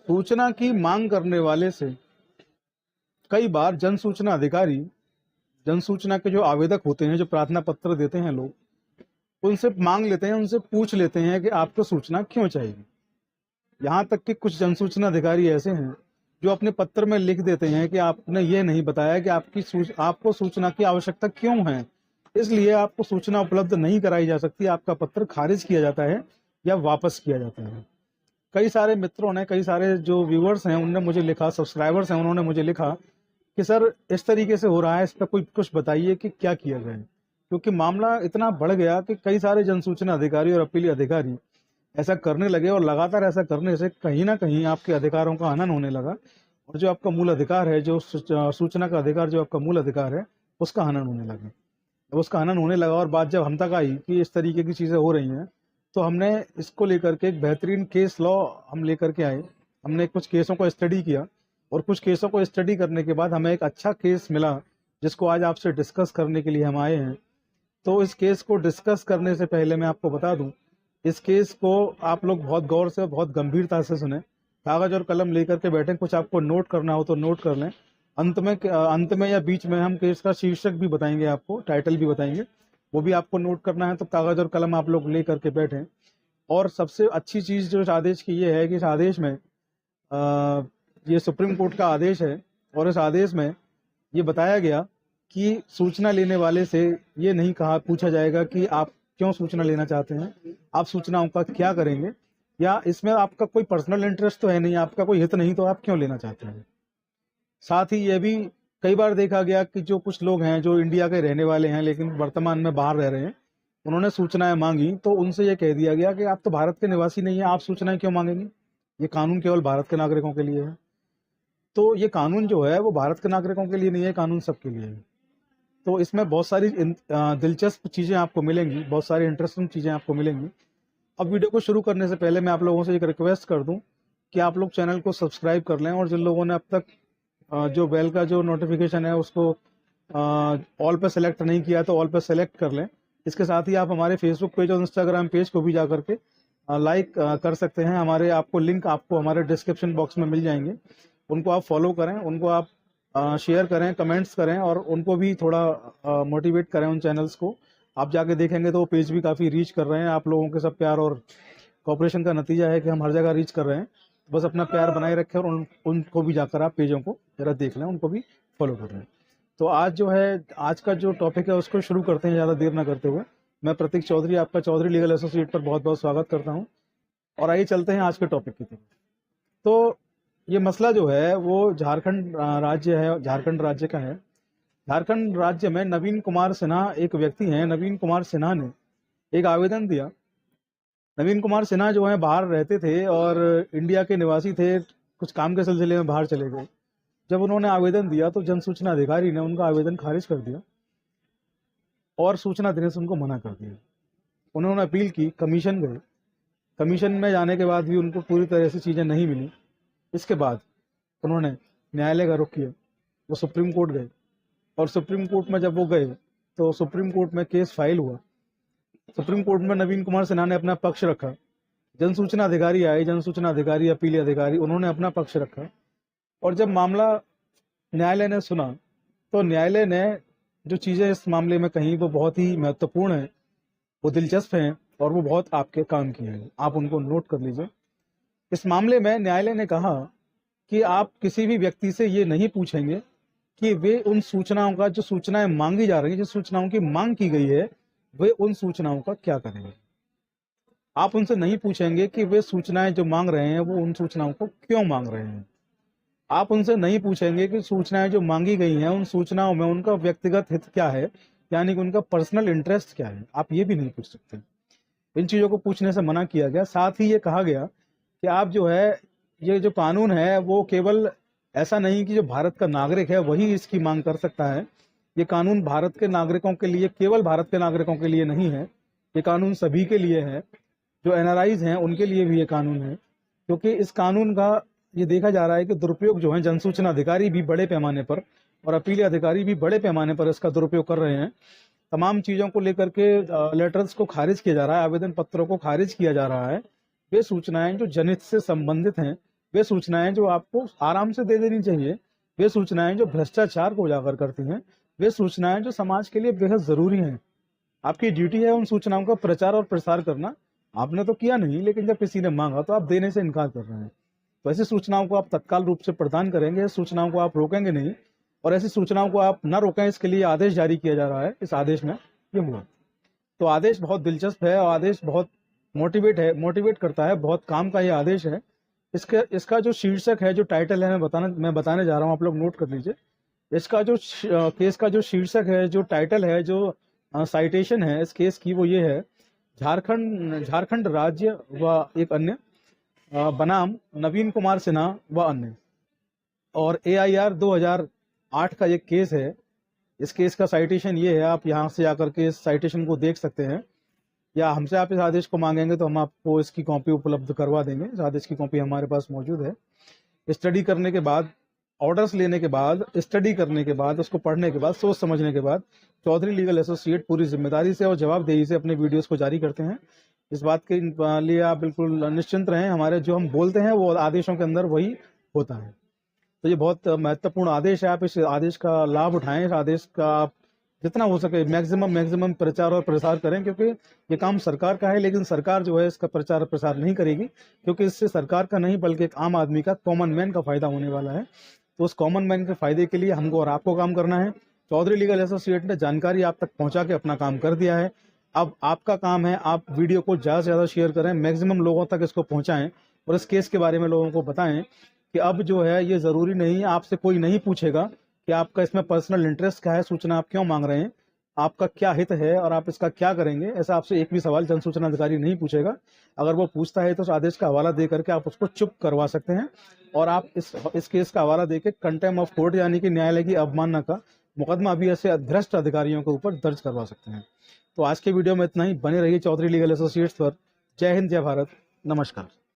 सूचना की मांग करने वाले से कई बार जन सूचना अधिकारी, जन सूचना के जो आवेदक होते हैं, जो प्रार्थना पत्र देते हैं लोग, उनसे मांग लेते हैं, उनसे पूछ लेते हैं कि आपको सूचना क्यों चाहिए। यहाँ तक कि कुछ जन सूचना अधिकारी ऐसे हैं जो अपने पत्र में लिख देते हैं कि आपने ये नहीं बताया कि आपको सूचना की आवश्यकता क्यों है, इसलिए आपको सूचना उपलब्ध नहीं कराई जा सकती, आपका पत्र खारिज किया जाता है या वापस किया जाता है। कई सारे मित्रों ने, कई सारे जो व्यूअर्स हैं उनने मुझे लिखा, सब्सक्राइबर्स हैं उन्होंने मुझे लिखा कि सर इस तरीके से हो रहा है, इस पर कोई कुछ बताइए कि क्या किया जाए, क्योंकि मामला इतना बढ़ गया कि कई सारे जन सूचना अधिकारी और अपीली अधिकारी ऐसा करने लगे और लगातार ऐसा करने से कहीं ना कहीं आपके अधिकारों का हनन होने लगा और जो आपका मूल अधिकार है, जो सूचना का अधिकार, जो आपका मूल अधिकार है, उसका हनन होने लगा। जब उसका हनन होने लगा और बात जब हम तक आई कि इस तरीके की चीज़ें हो रही हैं, तो हमने इसको लेकर के एक बेहतरीन केस लॉ हम लेकर के आए। हमने कुछ केसों को स्टडी किया और कुछ केसों को स्टडी करने के बाद हमें एक अच्छा केस मिला जिसको आज आपसे डिस्कस करने के लिए हम आए हैं। तो इस केस को डिस्कस करने से पहले मैं आपको बता दूं, इस केस को आप लोग बहुत गौर से, बहुत गंभीरता से सुने, कागज और कलम लेकर के बैठें, कुछ आपको नोट करना हो तो नोट कर लें। अंत में या बीच में हम केस का शीर्षक भी बताएंगे, आपको टाइटल भी बताएंगे, वो भी आपको नोट करना है, तो कागज और कलम आप लोग ले करके बैठें। और सबसे अच्छी चीज़ जो इस आदेश की ये है कि इस आदेश में ये सुप्रीम कोर्ट का आदेश है और इस आदेश में ये बताया गया कि सूचना लेने वाले से ये नहीं कहा पूछा जाएगा कि आप क्यों सूचना लेना चाहते हैं, आप सूचनाओं का क्या करेंगे, या इसमें आपका कोई पर्सनल इंटरेस्ट तो है नहीं, आपका कोई हित नहीं, तो आप क्यों लेना चाहते हैं। साथ ही ये भी कई बार देखा गया कि जो कुछ लोग हैं जो इंडिया के रहने वाले हैं लेकिन वर्तमान में बाहर रह रहे हैं, उन्होंने सूचनाएं मांगी तो उनसे ये कह दिया गया कि आप तो भारत के निवासी नहीं है, आप सूचनाएं क्यों मांगेंगे, ये कानून केवल भारत के नागरिकों के लिए है। तो ये कानून जो है वो भारत के नागरिकों के लिए नहीं है, कानून सबके लिए है। तो इसमें बहुत सारी दिलचस्प चीज़ें आपको मिलेंगी, बहुत सारी इंटरेस्टिंग चीज़ें आपको मिलेंगी। अब वीडियो को शुरू करने से पहले मैं आप लोगों से एक रिक्वेस्ट कर दूं कि आप लोग चैनल को सब्सक्राइब कर लें और जिन लोगों ने अब तक जो बेल का जो नोटिफिकेशन है उसको ऑल पे सेलेक्ट नहीं किया तो ऑल पे सेलेक्ट कर लें। इसके साथ ही आप हमारे फेसबुक पेज और इंस्टाग्राम पेज को भी जा करके लाइक कर सकते हैं। आपको लिंक आपको हमारे डिस्क्रिप्शन बॉक्स में मिल जाएंगे, उनको आप फॉलो करें, उनको आप शेयर करें, कमेंट्स करें और उनको भी थोड़ा मोटिवेट करें उन चैनल्स को। आप जाके देखेंगे तो वो पेज भी काफ़ी रीच कर रहे हैं। आप लोगों के सब प्यार और कॉपरेशन का नतीजा है कि हम हर जगह रीच कर रहे हैं। बस अपना प्यार बनाए रखें और उनको भी जाकर आप पेजों को जरा देख लें, उनको भी फॉलो कर लें। तो आज जो है, आज का जो टॉपिक है उसको शुरू करते हैं ज़्यादा देर ना करते हुए। मैं प्रतीक चौधरी, आपका चौधरी लीगल एसोसिएट पर बहुत बहुत स्वागत करता हूँ और आइए चलते हैं आज के टॉपिक की तरफ। तो ये मसला जो है वो झारखंड राज्य का है। झारखंड राज्य में नवीन कुमार सिन्हा एक व्यक्ति हैं। नवीन कुमार सिन्हा ने एक आवेदन दिया। नवीन कुमार सिन्हा जो है बाहर रहते थे और इंडिया के निवासी थे, कुछ काम के सिलसिले में बाहर चले गए। जब उन्होंने आवेदन दिया तो जन सूचना अधिकारी ने उनका आवेदन खारिज कर दिया और सूचना देने से उनको मना कर दिया। उन्होंने अपील की, कमीशन गए, कमीशन में जाने के बाद भी उनको पूरी तरह से चीज़ें नहीं मिली। इसके बाद उन्होंने न्यायालय का रुख किया, वो सुप्रीम कोर्ट गए और सुप्रीम कोर्ट में जब वो गए तो सुप्रीम कोर्ट में केस फाइल हुआ। सुप्रीम कोर्ट में नवीन कुमार सिन्हा ने अपना पक्ष रखा, जन सूचना अधिकारी आए, जन सूचना अधिकारी, अपीली अधिकारी, उन्होंने अपना पक्ष रखा और जब मामला न्यायालय ने सुना तो न्यायालय ने जो चीज़ें इस मामले में कहीं वो बहुत ही महत्वपूर्ण हैं, वो दिलचस्प हैं और वो बहुत आपके काम की हैं, आप उनको नोट कर लीजिए। इस मामले में न्यायालय ने कहा कि आप किसी भी व्यक्ति से ये नहीं पूछेंगे कि वे उन सूचनाओं का, जो सूचनाएं मांगी जा रही है, जिस सूचनाओं की मांग की गई है, वे उन सूचनाओं का क्या करेंगे। आप उनसे नहीं पूछेंगे कि वे सूचनाएं जो मांग रहे हैं वो उन सूचनाओं को क्यों मांग रहे हैं। आप उनसे नहीं पूछेंगे कि सूचनाएं जो मांगी गई हैं उन सूचनाओं में उनका व्यक्तिगत हित क्या है, यानी कि उनका पर्सनल इंटरेस्ट क्या है, आप ये भी नहीं पूछ सकते। इन चीज़ों को पूछने से मना किया गया। साथ ही ये कहा गया कि आप जो है, ये जो कानून है वो केवल ऐसा नहीं कि जो भारत का नागरिक है वही इसकी मांग कर सकता है। ये कानून भारत के नागरिकों के लिए, केवल भारत के नागरिकों के लिए नहीं है, ये कानून सभी के लिए है। जो एनआरआईज हैं उनके लिए भी ये कानून है, क्योंकि इस कानून का ये देखा जा रहा है कि दुरुपयोग जो है, जनसूचना अधिकारी भी बड़े पैमाने पर और अपीली अधिकारी भी बड़े पैमाने पर इसका दुरुपयोग कर रहे हैं। तमाम चीज़ों को लेकर के लेटर्स को खारिज किया जा रहा है, आवेदन पत्रों को खारिज किया जा रहा है। वे सूचनाएं जो जनहित से संबंधित हैं, वे सूचनाएं जो आपको आराम से दे देनी चाहिए, वे सूचनाएं जो भ्रष्टाचार को उजागर करती हैं, वे सूचनाएं जो समाज के लिए बेहद जरूरी हैं। आपकी ड्यूटी है उन सूचनाओं का प्रचार और प्रसार करना। आपने तो किया नहीं, लेकिन जब किसी ने मांगा तो आप देने से इनकार कर रहे हैं। तो ऐसी सूचनाओं को आप तत्काल रूप से प्रदान करेंगे, सूचनाओं को आप रोकेंगे नहीं, और ऐसी सूचनाओं को आप न रोकें, इसके लिए आदेश जारी किया जा रहा है। इस आदेश में ये हुआ। तो आदेश बहुत दिलचस्प है और आदेश बहुत मोटिवेट करता है, बहुत काम का ये आदेश है। इसका जो शीर्षक है, जो टाइटल है, मैं बताने जा रहा हूँ, आप लोग नोट कर लीजिए। इसका जो केस का जो शीर्षक है, जो टाइटल है, जो साइटेशन है इस केस की, वो ये है, झारखंड राज्य व एक अन्य बनाम नवीन कुमार सिन्हा व अन्य। और AIR 2008 का ये केस है। इस केस का साइटेशन ये है, आप यहाँ से आकर के इस साइटेशन को देख सकते हैं, या हमसे आप इस आदेश को मांगेंगे तो हम आपको इसकी कॉपी उपलब्ध करवा देंगे। इस आदेश की कॉपी हमारे पास मौजूद है। स्टडी करने के बाद, ऑर्डर्स लेने के बाद, स्टडी करने के बाद, उसको पढ़ने के बाद, सोच समझने के बाद, चौधरी लीगल एसोसिएट पूरी जिम्मेदारी से और जवाबदेही से अपने वीडियोस को जारी करते हैं। इस बात के लिए आप बिल्कुल निश्चिंत रहें, हमारे जो हम बोलते हैं वो आदेशों के अंदर वही होता है। तो ये बहुत महत्वपूर्ण आदेश है। आप इस आदेश का लाभ उठाएं, इस आदेश का आप जितना हो सके मैक्सिमम प्रचार और प्रसार करें, क्योंकि ये काम सरकार का है, लेकिन सरकार जो है इसका प्रचार और प्रसार नहीं करेगी, क्योंकि इससे सरकार का नहीं बल्कि एक आम आदमी का, कॉमन मैन का फायदा होने वाला है। तो उस कॉमन मैन के फायदे के लिए हमको और आपको काम करना है। चौधरी लीगल एसोसिएट ने जानकारी आप तक पहुंचा के अपना काम कर दिया है। अब आपका काम है, आप वीडियो को ज्यादा से ज्यादा शेयर करें, मैक्सिमम लोगों तक इसको पहुंचाएं और इस केस के बारे में लोगों को बताएं कि अब जो है ये जरूरी नहीं है, आपसे कोई नहीं पूछेगा कि आपका इसमें पर्सनल इंटरेस्ट क्या है, सूचना आप क्यों मांग रहे हैं, आपका क्या हित है और आप इसका क्या करेंगे। ऐसा आपसे एक भी सवाल जन सूचना अधिकारी नहीं पूछेगा। अगर वो पूछता है तो उस आदेश का हवाला दे करके आप उसको चुप करवा सकते हैं, और आप इस केस का हवाला देके कंटेम्प्ट ऑफ कोर्ट यानी कि न्यायालय की अवमानना का मुकदमा अभी ऐसे भ्रष्ट अधिकारियों के ऊपर दर्ज करवा सकते हैं। तो आज के वीडियो में इतना ही। बने रहिए चौधरी लीगल एसोसिएट्स पर। जय हिंद, जय भारत, नमस्कार।